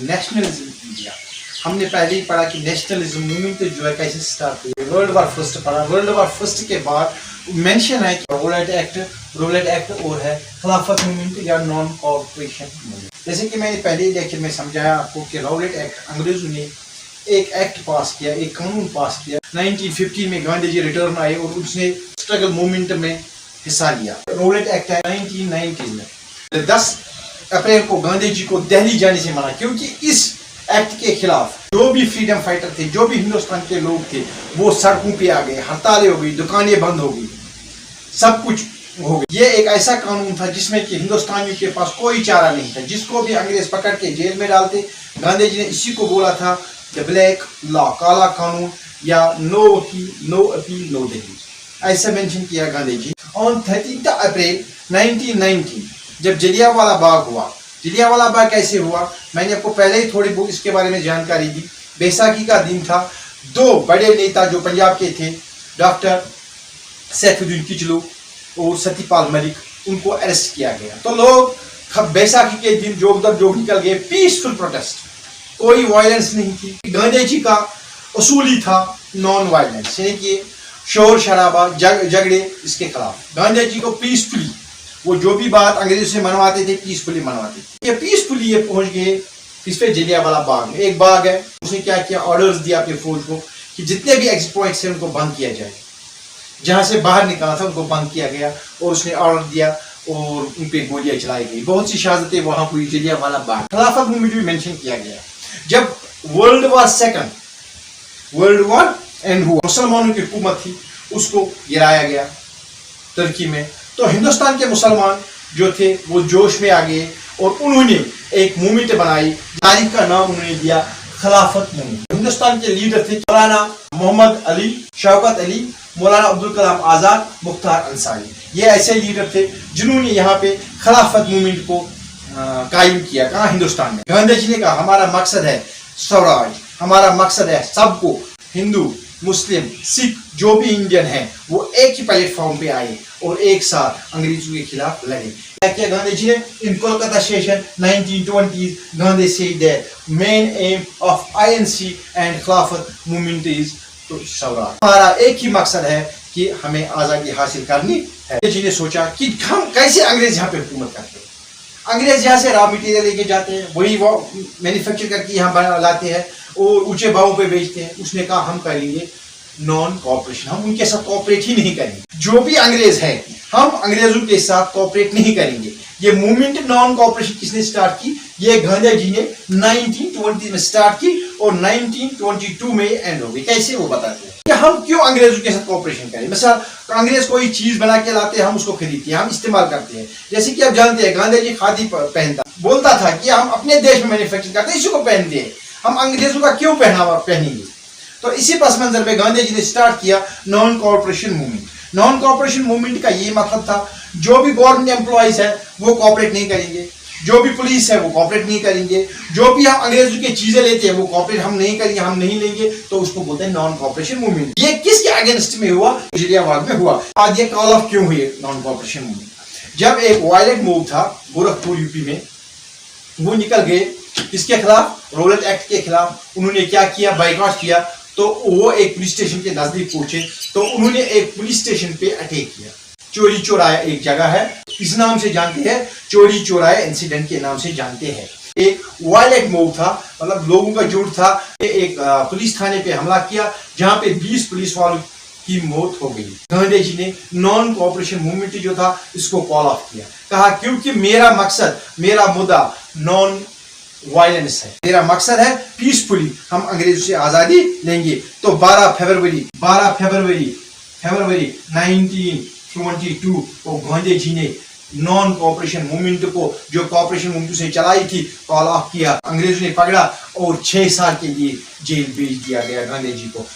Nationalism India. हमने पहले ही पढ़ा कि नेशनलिज्म मूवमेंट जो है कैसे स्टार्ट हुई। वर्ल्ड वार फर्स्ट पढ़ा। वर्ल्ड वार फर्स्ट के बाद मेंशन है कि रोलेट एक्ट और है खिलाफत मूवमेंट या नॉन कॉर्पोरेशन मूवमेंट। जैसे कि मैंने पहले ही लेक्चर में समझाया आपको कि रोलेट एक्ट, अंग्रेजों ने एक एक्ट पास किया, एक कानून पास किया। 1915 में गांधी जी रिटर्न आए और उसने स्ट्रगल मूवमेंट में हिस्सा लिया। रोलेट एक्ट है 1990 में। 10 अप्रैल को गांधी जी को दिल्ली जाने से मना, क्योंकि इस एक्ट के खिलाफ जो भी फ्रीडम फाइटर थे, जो भी हिंदुस्तान के लोग थे, वो सड़कों पे आ गए, हड़तालें हो गई, दुकानें बंद हो गई, सब कुछ हो गया। ये एक ऐसा कानून था जिसमें कि हिंदुस्तानियों के पास कोई चारा नहीं था। जिसको भी अंग्रेज पकड़ के जेल में डालते, गांधी जी ने इसी को बोला था द ब्लैक लॉ, काला कानून, या नो अपील नो दिल्ली, ऐसा मेंशन किया गांधी जी। ऑन 13 अप्रैल 1919 जब जलियांवाला बाग हुआ। जलियांवाला बाग कैसे हुआ, मैंने आपको पहले ही थोड़ी बहुत इसके बारे में जानकारी दी। बैसाखी का दिन था। 2 बड़े नेता जो पंजाब के थे, डॉक्टर सैफुद्दीन किचलू और सत्यपाल मलिक, उनको अरेस्ट किया गया। तो लोग बैसाखी के दिन जोग निकल गए, पीसफुल प्रोटेस्ट, कोई वायलेंस नहीं थी। गांधी जी का उसूली था नॉन वायलेंस, यानी कि शोर शराबा झगड़े इसके खिलाफ। गांधी जी को पीसफुली, वो जो भी बात अंग्रेजों से मनवाते थे पीसफुली मनवाते थे। ये पीसफुली ये पहुंच गए इस पे जलियांवाला बाग में। एक बाग है, उसने क्या किया, ऑर्डर्स दिया अपनी फौज को कि जितने भी एग्जिट पॉइंट्स हैं उनको बंद किया जाए। जहां से बाहर निकला था उनको बंद किया गया और उसने ऑर्डर दिया और उन पे गोलियां चलाई गई। बहुत सी शहादतें वहां हुई जलियांवाला बाग। खिलाफत मूवमेंट भी मेंशन किया गया। जब वर्ल्ड वार एंड हुआ, मुसलमानों की हुकूमत थी, उसको गिराया गया तुर्की में। तो हिंदुस्तान के मुसलमान जो थे वो जोश में आ गए और उन्होंने एक मूवमेंट बनाई। तारीख का नाम उन्होंने दिया खिलाफत मूवमेंट। हिंदुस्तान के लीडर थे मौलाना मोहम्मद अली, शौकत अली, मौलाना अब्दुल कलाम आजाद, मुख्तार अंसारी। ये ऐसे लीडर थे जिन्होंने यहाँ पे खिलाफत मूवमेंट को कायम किया। कहाँ, हिंदुस्तान में। गांधी जी ने कहा हमारा मकसद है स्वराज, हमारा मकसद है सबको, हिंदू मुस्लिम सिख जो भी इंडियन है, वो एक ही प्लेटफॉर्म पे आए और एक साथ अंग्रेजों के खिलाफ लड़े। क्या किया गांधी जी ने? In Kolkata session 1920 Gandhi said that main aim of INC and Khilafat movement is to swaraj. हमारा एक ही मकसद है कि हमें आजादी हासिल करनी है। गांधी जी ने सोचा कि हम कैसे अंग्रेज यहाँ पे हुकूमत करते हैं। अंग्रेज यहाँ से रॉ मटेरियल लेके जाते हैं, वही वो मैन्युफैक्चर करके यहाँ लाते हैं और ऊंचे भावों पे बेचते हैं। उसने कहा हम करेंगे नॉन कॉपरेशन, हम उनके साथ कॉपरेट ही नहीं करेंगे। जो भी अंग्रेज है, हम अंग्रेजों के साथ कॉपरेट नहीं करेंगे। ये मूवमेंट नॉन कॉपरेशन किसने स्टार्ट की? ये गांधी जी ने 1920 में स्टार्ट की और 1922 में एंड हो गई। कैसे, वो बताते हैं कि हम क्यों अंग्रेजों के साथ कॉपरेशन करें। मिसाल, अंग्रेज कोई चीज बना के लाते हैं, हम उसको खरीदते हैं, हम इस्तेमाल करते हैं। जैसे कि आप जानते हैं गांधी जी खादी पहनता, बोलता था कि हम अपने देश में मैन्युफैक्चर करते हैं, इसी को पहनते हैं, हम अंग्रेजों का क्यों पहनावा पहनेंगे। तो इसी पस मंजर में गांधी जी ने स्टार्ट किया non corporation movement. Non corporation movement का ये मतलब था जो भी गवर्नमेंट एम्प्लॉइज है वो कॉपरेट नहीं करेंगे, जो भी पुलिस है वो कॉपरेट नहीं करेंगे, जो भी हम अंग्रेजों की चीजें लेते हैं वो कॉपरेट हम नहीं करेंगे, हम नहीं लेंगे, तो उसको बोलते हैं नॉन कॉर्पोरेशन मूवमेंट। ये किसके अगेंस्ट में हुआ? जलियांवाला में हुआ। आज ये कॉल ऑफ क्यों हुई नॉन कॉर्पोरेशन मूवमेंट? जब एक वायलेंट मूव था गोरखपुर यूपी में, वो निकल गए किसके खिलाफ? रोलेट एक्ट के खिलाफ। उन्होंने क्या किया? बाइकआउट किया। तो वो एक पुलिस स्टेशन के नजदीक पहुंचे तो उन्होंने एक पुलिस स्टेशन पे अटैक किया। चोरी चौराया एक जगह है, इस नाम से जानते हैं, चोरी चौराया इंसिडेंट के नाम से जानते हैं। एक वायलेंट मूव था, मतलब लोगों का जुट था। एक पुलिस थाने पे हमला किया जहां पे 20 पुलिस वालों की मौत हो गई। गांधी जी ने नॉन कॉर्पोरेशन मूवमेंट जो था इसको कॉल ऑफ किया। कहा क्योंकि मेरा मकसद, मेरा मुद्दा नॉन वायलेंस है, मेरा मकसद है पीसफुली हम अंग्रेजों से आजादी लेंगे। तो 12 फरवरी 1922 को गांधी जी ने नॉन कॉपरेशन मूवमेंट को, जो कॉपरेशन मूवमेंट से चलाई थी, कॉल ऑफ किया। अंग्रेजों ने पकड़ा और 6 साल के लिए जेल भेज दिया गया गांधी जी को।